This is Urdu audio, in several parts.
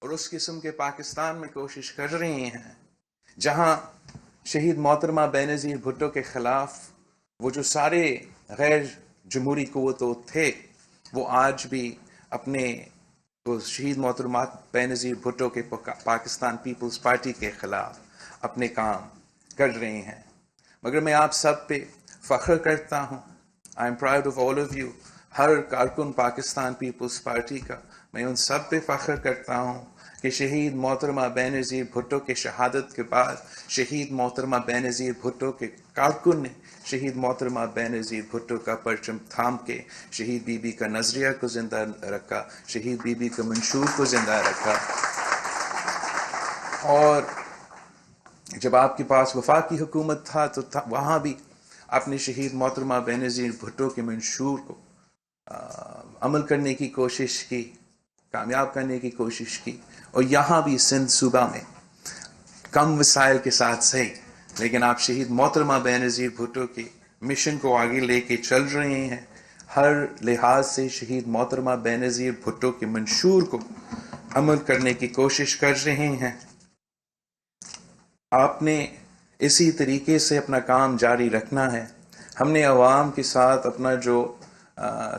اور اس قسم کے پاکستان میں کوشش کر رہے ہیں جہاں شہید محترمہ بینظیر بھٹو کے خلاف وہ جو سارے غیر جمہوری قوتوں تھے وہ آج بھی اپنے شہید محترمہ بینظیر بھٹو کے پاکستان پیپلز پارٹی کے خلاف اپنے کام کر رہے ہیں. مگر میں آپ سب پہ فخر کرتا ہوں. I am proud of all of you. ہر کارکن پاکستان پیپلز پارٹی کا میں ان سب پہ فخر کرتا ہوں کہ شہید محترمہ بینظیر بھٹو کے شہادت کے بعد شہید محترمہ بینظیر بھٹو کے کارکن نے شہید محترمہ بینظیر بھٹو کا پرچم تھام کے شہید بی بی کا نظریہ کو زندہ رکھا، شہید بی بی کا منشور کو زندہ رکھا. اور جب آپ کے پاس وفاقی حکومت تھا تو وہاں بھی آپ نے شہید محترمہ بینظیر بھٹو کے منشور کو عمل کرنے کی کوشش کی، کامیاب کرنے کی کوشش کی. اور یہاں بھی سندھ صوبہ میں کم وسائل کے ساتھ صحیح لیکن آپ شہید محترمہ بینظیر بھٹو کے مشن کو آگے لے کے چل رہے ہیں. ہر لحاظ سے شہید محترمہ بینظیر بھٹو کے منشور کو عمل کرنے کی کوشش کر رہے ہیں. آپ نے اسی طریقے سے اپنا کام جاری رکھنا ہے. ہم نے عوام کے ساتھ اپنا جو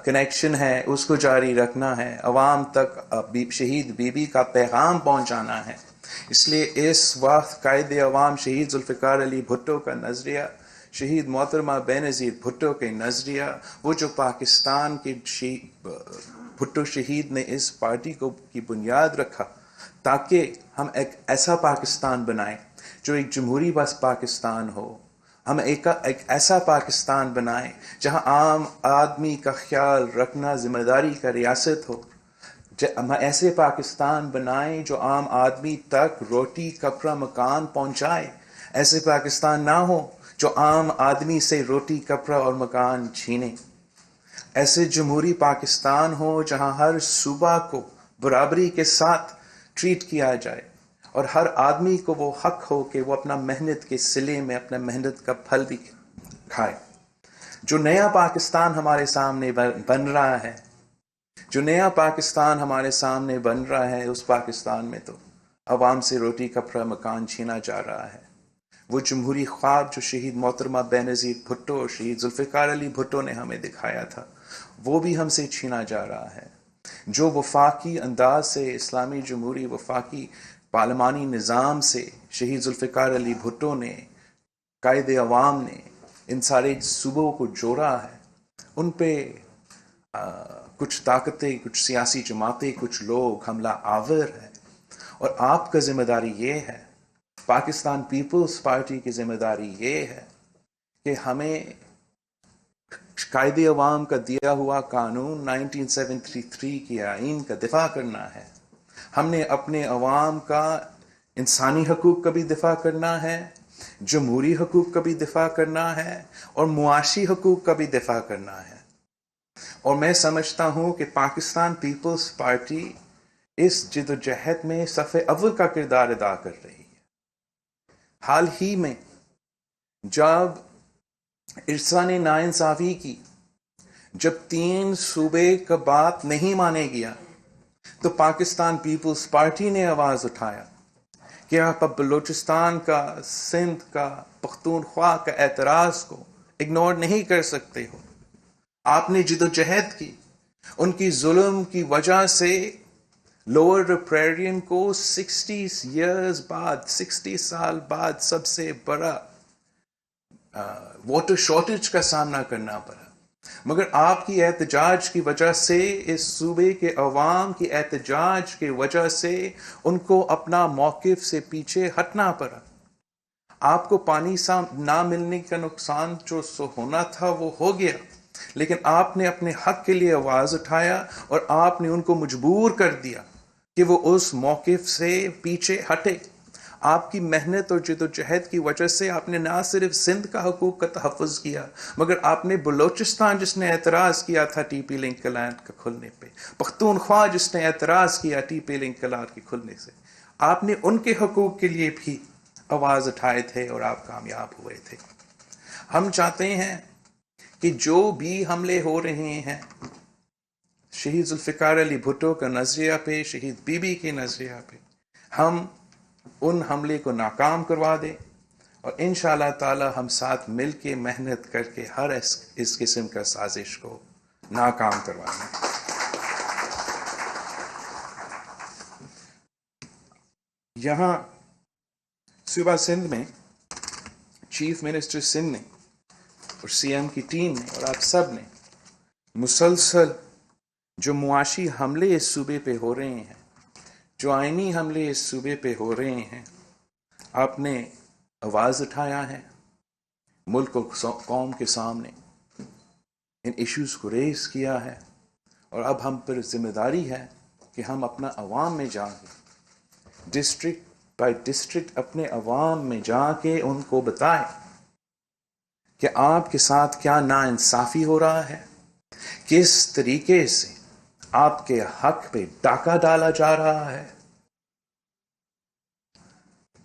کنیکشن ہے اس کو جاری رکھنا ہے. عوام تک شہید بی بی کا پیغام پہنچانا ہے. اس لیے اس وقت قائد عوام شہید ذوالفقار علی بھٹو کا نظریہ، شہید محترمہ بینظیر بھٹو کے نظریہ، وہ جو پاکستان کے بھٹو شہید نے اس پارٹی کی بنیاد رکھا تاکہ ہم ایک ایسا پاکستان بنائیں جو ایک جمہوری بس پاکستان ہو. ہم ایک ایسا پاکستان بنائیں جہاں عام آدمی کا خیال رکھنا ذمہ داری کا ریاست ہو. ہم ایسے پاکستان بنائیں جو عام آدمی تک روٹی کپڑا مکان پہنچائے. ایسے پاکستان نہ ہو جو عام آدمی سے روٹی کپڑا اور مکان چھینے. ایسے جمہوری پاکستان ہو جہاں ہر صوبہ کو برابری کے ساتھ ٹریٹ کیا جائے اور ہر آدمی کو وہ حق ہو کہ وہ اپنا محنت کے صلے میں اپنا محنت کا پھل بھی کھائے. جو نیا پاکستان ہمارے سامنے بن رہا ہے، جو نیا پاکستان ہمارے سامنے بن رہا ہے، اس پاکستان میں تو عوام سے روٹی کپڑا مکان چھینا جا رہا ہے. وہ جمہوری خواب جو شہید محترمہ بینظیر بھٹو اور شہید ذوالفقار علی بھٹو نے ہمیں دکھایا تھا وہ بھی ہم سے چھینا جا رہا ہے. جو وفاقی انداز سے اسلامی جمہوری وفاقی پارلیمانی نظام سے شہید ذوالفقار علی بھٹو نے، قائد عوام نے ان سارے صوبوں کو جوڑا ہے، ان پہ کچھ طاقتیں، کچھ سیاسی جماعتیں، کچھ لوگ حملہ آور ہیں. اور آپ کا ذمہ داری یہ ہے، پاکستان پیپلز پارٹی کی ذمہ داری یہ ہے کہ ہمیں قائد عوام کا دیا ہوا قانون 1973 کی آئین کا دفاع کرنا ہے. ہم نے اپنے عوام کا انسانی حقوق کا بھی دفاع کرنا ہے، جمہوری حقوق کا بھی دفاع کرنا ہے اور معاشی حقوق کا بھی دفاع کرنا ہے. اور میں سمجھتا ہوں کہ پاکستان پیپلز پارٹی اس جد و جہد میں صف اول کا کردار ادا کر رہی ہے. حال ہی میں جب ارسا نے ناانصافی کی، جب 3 صوبے کا بات نہیں مانے گیا تو پاکستان پیپلز پارٹی نے آواز اٹھایا کہ آپ اب بلوچستان کا، سندھ کا، پختونخوا کا اعتراض کو اگنور نہیں کر سکتے ہو. آپ نے جد و جہد کی. ان کی ظلم کی وجہ سے لوور ریپیرین کو 60 سال بعد سب سے بڑا واٹر شارٹیج کا سامنا کرنا پڑا. مگر آپ کی احتجاج کی وجہ سے، اس صوبے کے عوام کی احتجاج کی وجہ سے ان کو اپنا موقف سے پیچھے ہٹنا پڑا. آپ کو پانی نہ ملنے کا نقصان جو ہونا تھا وہ ہو گیا، لیکن آپ نے اپنے حق کے لیے آواز اٹھایا اور آپ نے ان کو مجبور کر دیا کہ وہ اس موقف سے پیچھے ہٹے. آپ کی محنت اور جد و جہد کی وجہ سے آپ نے نہ صرف سندھ کا حقوق کا تحفظ کیا مگر آپ نے بلوچستان جس نے اعتراض کیا تھا ٹی پی لنک کلائنٹ کا کھلنے پہ، پختونخوا جس نے اعتراض کیا ٹی پی لنک کلائنٹ کے کھلنے سے، آپ نے ان کے حقوق کے لیے بھی آواز اٹھائے تھے اور آپ کامیاب ہوئے تھے. ہم چاہتے ہیں کہ جو بھی حملے ہو رہے ہیں شہید ذوالفقار علی بھٹو کا نظریہ پہ، شہید بی بی کے نظریہ پہ ہم ان حملے کو ناکام کروا دیں، اور انشاءاللہ تعالی ہم ساتھ مل کے محنت کر کے ہر اس قسم کا سازش کو ناکام کروائیں۔ یہاں صوبہ سندھ میں چیف منسٹر سندھ نے اور سی ایم کی ٹیم نے اور آپ سب نے مسلسل جو معاشی حملے اس صوبے پہ ہو رہے ہیں، جو آئینی حملے اس صوبے پہ ہو رہے ہیں، آپ نے آواز اٹھایا ہے، ملک اور قوم کے سامنے ان ایشوز کو ریز کیا ہے، اور اب ہم پر ذمہ داری ہے کہ ہم اپنا عوام میں جا کے ڈسٹرکٹ بائی ڈسٹرکٹ اپنے عوام میں جا کے ان کو بتائیں کہ آپ کے ساتھ کیا ناانصافی ہو رہا ہے، کس طریقے سے آپ کے حق پہ ڈاکہ ڈالا جا رہا ہے،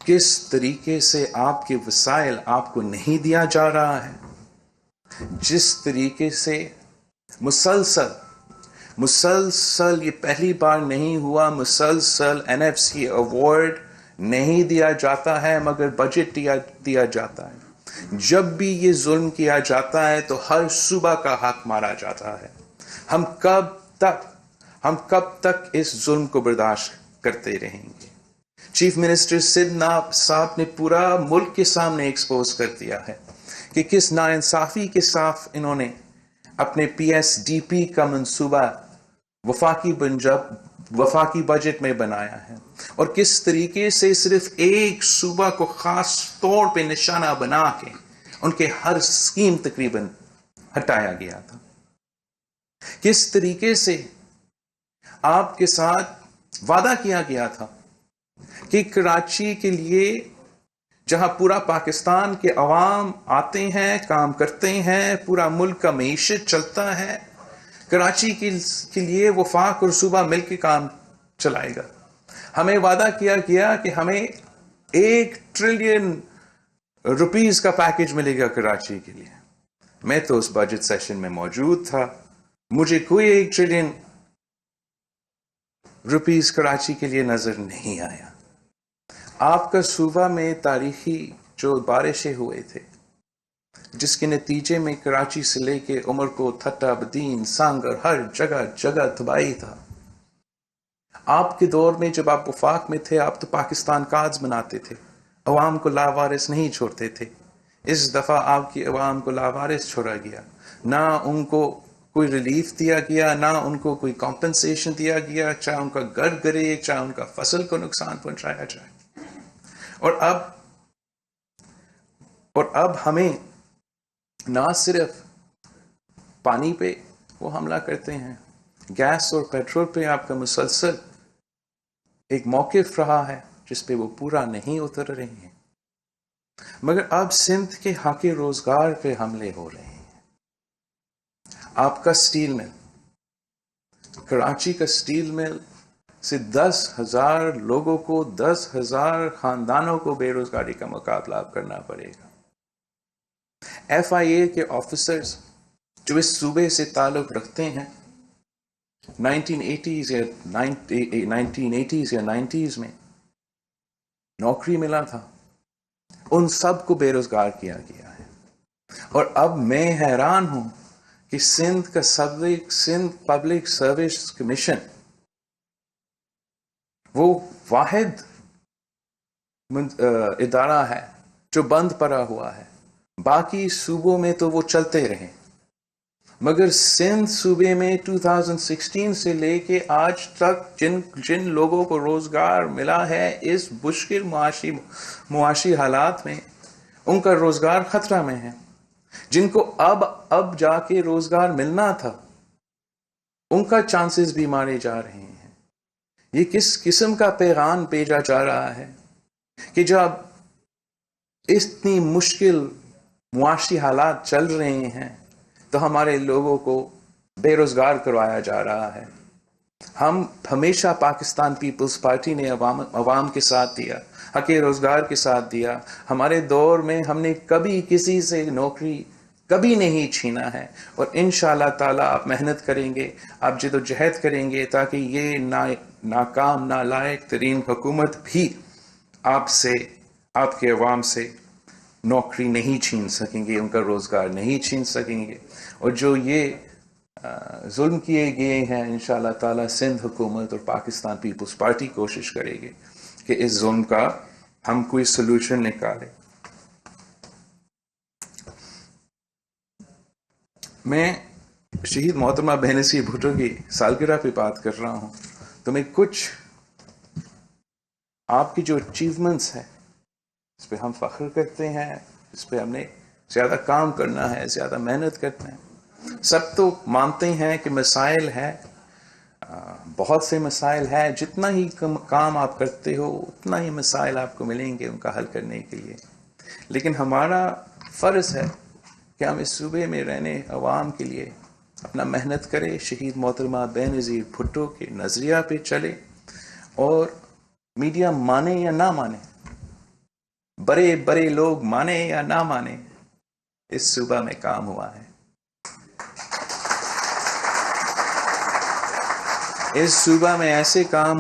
کس طریقے سے آپ کے وسائل آپ کو نہیں دیا جا رہا ہے، جس طریقے سے مسلسل یہ پہلی بار نہیں ہوا، مسلسل NFC ایوارڈ نہیں دیا جاتا ہے مگر بجٹ دیا جاتا ہے۔ جب بھی یہ ظلم کیا جاتا ہے تو ہر صوبہ کا حق مارا جاتا ہے۔ ہم کب تک اس ظلم کو برداشت کرتے رہیں گے؟ چیف منسٹر سندھ صاحب نے پورا ملک کے سامنے ایکسپوز کر دیا ہے کہ کس ناانصافی کے ساتھ انہوں نے اپنے PSDP کا منصوبہ وفاقی بجٹ میں بنایا ہے، اور کس طریقے سے صرف ایک صوبہ کو خاص طور پہ نشانہ بنا کے ان کے ہر اسکیم تقریباً ہٹایا گیا تھا۔ کس طریقے سے آپ کے ساتھ وعدہ کیا گیا تھا کہ کراچی کے لیے، جہاں پورا پاکستان کے عوام آتے ہیں، کام کرتے ہیں، پورا ملک کا معیشت چلتا ہے، کراچی کے لیے وفاق اور صوبہ مل کے کام چلائے گا۔ ہمیں وعدہ کیا گیا کہ ہمیں 1 ٹریلین روپیز کا پیکج ملے گا کراچی کے لیے۔ میں تو اس بجٹ سیشن میں موجود تھا، مجھے کوئی 1 ٹریلین روپیز کراچی کے لیے نظر نہیں آیا۔ آپ کا صوبہ میں تاریخی جو بارشیں ہوئے تھے، جس کے نتیجے میں کراچی سے لے کے عمرکوٹ، تھٹا بدین، سانگر، ہر جگہ تباہی تھا۔ آپ کے دور میں جب آپ وفاق میں تھے، آپ تو پاکستان کارڈز بناتے تھے، عوام کو لاوارث نہیں چھوڑتے تھے۔ اس دفعہ آپ کی عوام کو لاوارث چھوڑا گیا، نہ ان کو کوئی ریلیف دیا گیا، نہ ان کو کوئی کمپنسیشن دیا گیا، چاہے ان کا گھر گرے، چاہے ان کا فصل کو نقصان پہنچایا جائے۔ اور اب ہمیں نہ صرف پانی پہ وہ حملہ کرتے ہیں، گیس اور پیٹرول پہ آپ کا مسلسل ایک موقف رہا ہے جس پہ وہ پورا نہیں اتر رہے ہیں، مگر اب سندھ کے حق روزگار پہ حملے ہو رہے ہیں۔ آپ کا سٹیل مل، کراچی کا سٹیل مل سے 10,000 لوگوں کو، 10,000 خاندانوں کو بے روزگاری کا مقابلہ کرنا پڑے گا۔ FIA کے آفیسرز جو اس صوبے سے تعلق رکھتے ہیں، 1980s یا 90s میں نوکری ملا تھا، ان سب کو بے روزگار کیا گیا ہے۔ اور اب میں حیران ہوں کہ سندھ پبلک سروس کمیشن وہ واحد ادارہ ہے جو بند پڑا ہوا ہے، باقی صوبوں میں تو وہ چلتے رہے، مگر سندھ صوبے میں 2016 سے لے کے آج تک جن لوگوں کو روزگار ملا ہے اس مشکل معاشی حالات میں، ان کا روزگار خطرہ میں ہے۔ جن کو اب جا کے روزگار ملنا تھا، ان کا چانسز بھی مارے جا رہے ہیں۔ یہ کس قسم کا پیغام بھیجا جا رہا ہے کہ جب اتنی مشکل معاشی حالات چل رہے ہیں تو ہمارے لوگوں کو بے روزگار کروایا جا رہا ہے۔ ہم ہمیشہ پاکستان پیپلز پارٹی نے عوام کے ساتھ دیا، حق روزگار کے ساتھ دیا۔ ہمارے دور میں ہم نے کبھی کسی سے نوکری کبھی نہیں چھینا ہے. اور انشاءاللہ تعالیٰ آپ محنت کریں گے, آپ جد و جہد کریں گے تاکہ یہ ناکام نالائق ترین حکومت بھی آپ سے, آپ کے عوام سے نوکری نہیں چھین سکیں گے, ان کا روزگار نہیں چھین سکیں گے. اور جو یہ ظلم کیے گئے ہیں, انشاءاللہ تعالیٰ سندھ حکومت اور پاکستان پیپلز پارٹی کوشش کرے گی کہ اس ظلم کا ہم کوئی سلوشن نکالیں. میں شہید محترمہ بینظیر بھٹو کی سالگرہ پہ بات کر رہا ہوں, تو میں کچھ آپ کی جو اچیومنٹس ہیں اس پہ ہم فخر کرتے ہیں, اس پہ ہم نے زیادہ کام کرنا ہے, زیادہ محنت کرنا ہے. سب تو مانتے ہیں کہ مسائل ہے, بہت سے مسائل ہیں, جتنا ہی کام آپ کرتے ہو اتنا ہی مسائل آپ کو ملیں گے ان کا حل کرنے کے لیے. لیکن ہمارا فرض ہے کہ ہم اس صوبے میں رہنے عوام کے لیے اپنا محنت کریں, شہید محترمہ بینظیر بھٹو کے نظریہ پہ چلے, اور میڈیا مانے یا نہ مانے, بڑے بڑے لوگ مانے یا نہ مانے, اس صوبہ میں کام ہوا ہے. اس صوبہ میں ایسے کام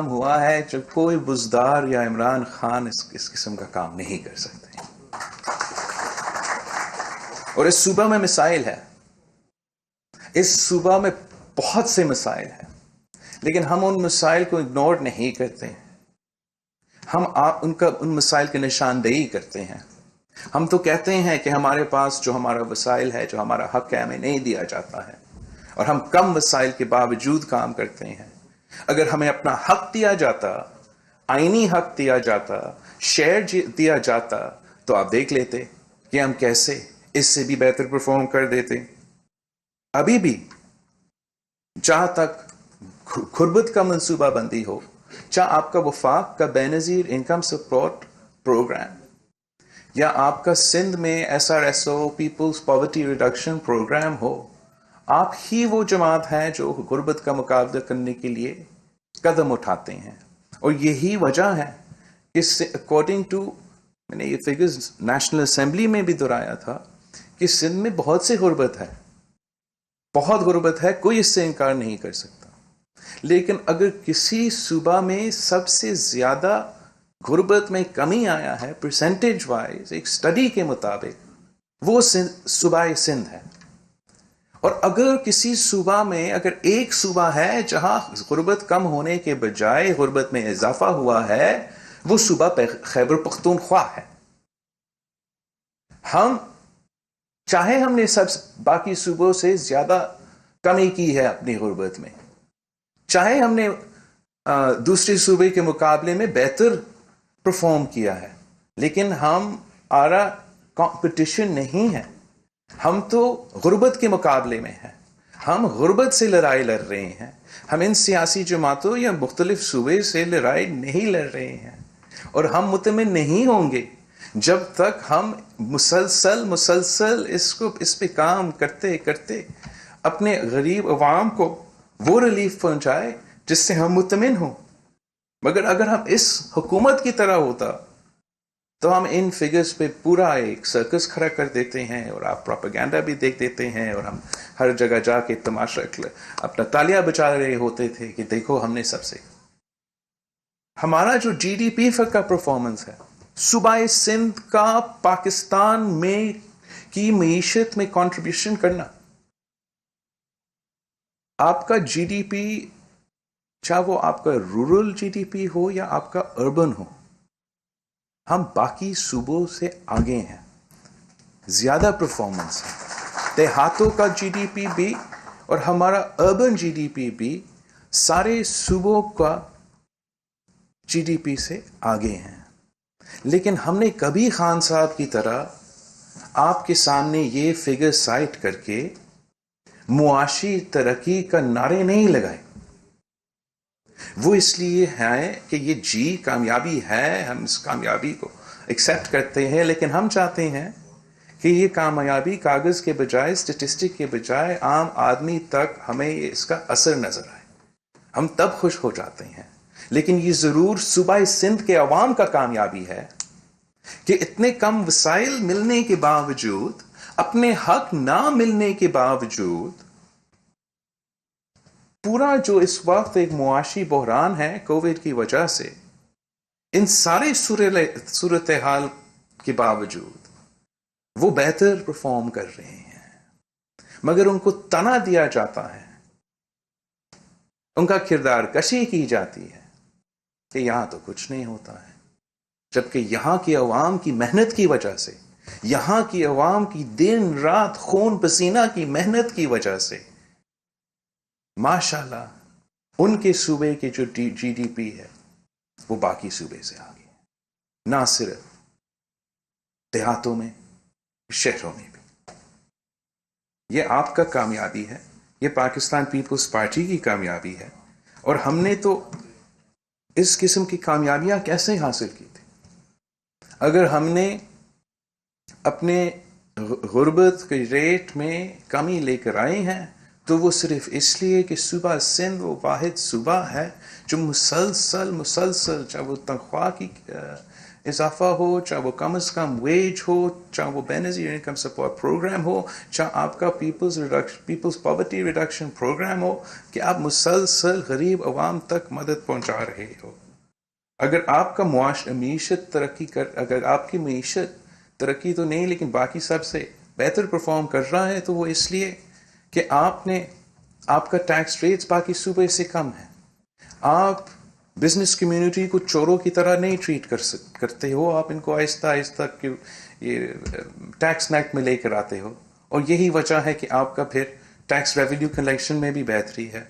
ہوا ہے جو کوئی بزدار یا عمران خان اس قسم کا کام نہیں کر سکتے. اور اس صوبہ میں مسائل ہے, اس صوبہ میں بہت سے مسائل ہیں, لیکن ہم ان مسائل کو اگنور نہیں کرتے. ہم ان مسائل کی نشاندہی کرتے ہیں. ہم تو کہتے ہیں کہ ہمارے پاس جو ہمارا وسائل ہے, جو ہمارا حق ہے, ہمیں نہیں دیا جاتا ہے, اور ہم کم وسائل کے باوجود کام کرتے ہیں. اگر ہمیں اپنا حق دیا جاتا, آئینی حق دیا جاتا, شیئر دیا جاتا, تو آپ دیکھ لیتے کہ ہم کیسے اس سے بھی بہتر پرفارم کر دیتے. ابھی بھی جہاں تک غربت کا منصوبہ بندی ہو, چاہے آپ کا وفاق کا بینظیر انکم سپورٹ پروگرام, یا آپ کا سندھ میں SRSO peoples poverty reduction programme ہو, آپ ہی وہ جماعت ہے جو غربت کا مقابلہ کرنے کے لیے قدم اٹھاتے ہیں. اور یہی وجہ ہے کہ اکارڈنگ ٹو, میں نے یہ فگرز نیشنل اسمبلی میں بھی دہرایا تھا کہ سندھ میں بہت سے غربت ہے, بہت غربت ہے, کوئی اس سے انکار نہیں کر سکتا. لیکن اگر کسی صوبہ میں سب سے زیادہ غربت میں کمی آیا ہے پرسنٹیج وائز ایک سٹڈی کے مطابق, وہ صوبہ سندھ ہے. اور اگر کسی صوبہ میں, اگر ایک صوبہ ہے جہاں غربت کم ہونے کے بجائے غربت میں اضافہ ہوا ہے, وہ صوبہ خیبر پختونخوا ہے. ہم چاہے ہم نے سب باقی صوبوں سے زیادہ کمی کی ہے اپنی غربت میں, چاہے ہم نے دوسرے صوبے کے مقابلے میں بہتر پرفارم کیا ہے, لیکن ہمارا کمپٹیشن نہیں ہے. ہم تو غربت کے مقابلے میں ہیں, ہم غربت سے لڑائی لڑ رہے ہیں. ہم ان سیاسی جماعتوں یا مختلف صوبے سے لڑائی نہیں لڑ رہے ہیں. اور ہم مطمئن نہیں ہوں گے جب تک ہم مسلسل اس پہ کام کرتے کرتے اپنے غریب عوام کو وہ ریلیف پہنچائے جس سے ہم مطمئن ہوں. مگر اگر ہم اس حکومت کی طرح ہوتا تو ہم ان فگرز پہ پورا ایک سرکس کھڑا کر دیتے ہیں, اور آپ پروپیگنڈا بھی دیکھ دیتے ہیں, اور ہم ہر جگہ جا کے تماشا اپنا تالیاں بجا رہے ہوتے تھے کہ دیکھو ہم نے سب سے. ہمارا جو GDP کا پرفارمنس ہے, صوبہ سندھ کا پاکستان میں کی معیشت میں کنٹریبیوشن کرنا, آپ کا GDP, چاہے وہ آپ کا رورل GDP ہو یا آپ کا اربن ہو, ہم باقی صوبوں سے آگے ہیں, زیادہ پرفارمنس ہے. دیہاتوں کا GDP بھی اور ہمارا اربن GDP بھی سارے صوبوں کا GDP سے آگے ہیں. لیکن ہم نے کبھی خان صاحب کی طرح آپ کے سامنے یہ فگر سائٹ کر کے معاشی ترقی کا نعرے نہیں لگائے. وہ اس لیے ہے کہ یہ کامیابی ہے, ہم اس کامیابی کو ایکسیپٹ کرتے ہیں, لیکن ہم چاہتے ہیں کہ یہ کامیابی کاغذ کے بجائے, اسٹیٹسٹک کے بجائے عام آدمی تک ہمیں اس کا اثر نظر آئے. ہم تب خوش ہو جاتے ہیں. لیکن یہ ضرور صوبہ سندھ کے عوام کا کامیابی ہے کہ اتنے کم وسائل ملنے کے باوجود، اپنے حق نہ ملنے کے باوجود، پورا جو اس وقت ایک معاشی بحران ہے کووڈ کی وجہ سے، ان سارے صورتحال کے باوجود وہ بہتر پرفارم کر رہے ہیں، مگر ان کو طعنہ دیا جاتا ہے، ان کا کردار کشی کی جاتی ہے کہ یہاں تو کچھ نہیں ہوتا ہے، جبکہ یہاں کی عوام کی محنت کی وجہ سے، یہاں کی عوام کی دن رات خون پسینہ کی محنت کی وجہ سے ماشاءاللہ ان کے صوبے کی جو جی ڈی پی ہے وہ باقی صوبے سے آگے ہے، نہ صرف دیہاتوں میں، شہروں میں بھی۔ یہ آپ کا کامیابی ہے، یہ پاکستان پیپلز پارٹی کی کامیابی ہے، اور ہم نے تو اس قسم کی کامیابیاں کیسے حاصل کی تھی؟ اگر ہم نے اپنے غربت کے ریٹ میں کمی لے کر آئے ہیں تو وہ صرف اس لیے کہ صوبہ سندھ وہ واحد صوبہ ہے جو مسلسل چاہے وہ تنخواہ کی اضافہ ہو، چاہے وہ کم از کم ویج ہو، چاہے وہ بے نظیر انکم سپورٹ پروگرام ہو، چاہے آپ کا پیپلز پاورٹی ریڈکشن پروگرام ہو، کہ آپ مسلسل غریب عوام تک مدد پہنچا رہے ہو۔ اگر آپ کا معیشت اگر آپ کی معیشت ترقی تو نہیں لیکن باقی سب سے بہتر پرفارم کر رہا ہے تو وہ اس لیے کہ آپ کا ٹیکس ریٹس باقی صوبے سے کم ہے، آپ بزنس کمیونٹی کو چوروں کی طرح نہیں ٹریٹ کرتے ہو، آپ ان کو آہستہ آہستہ یہ ٹیکس نیٹ میں لے کر آتے ہو، اور یہی وجہ ہے کہ آپ کا پھر ٹیکس ریونیو کلیکشن میں بھی بہتری ہے۔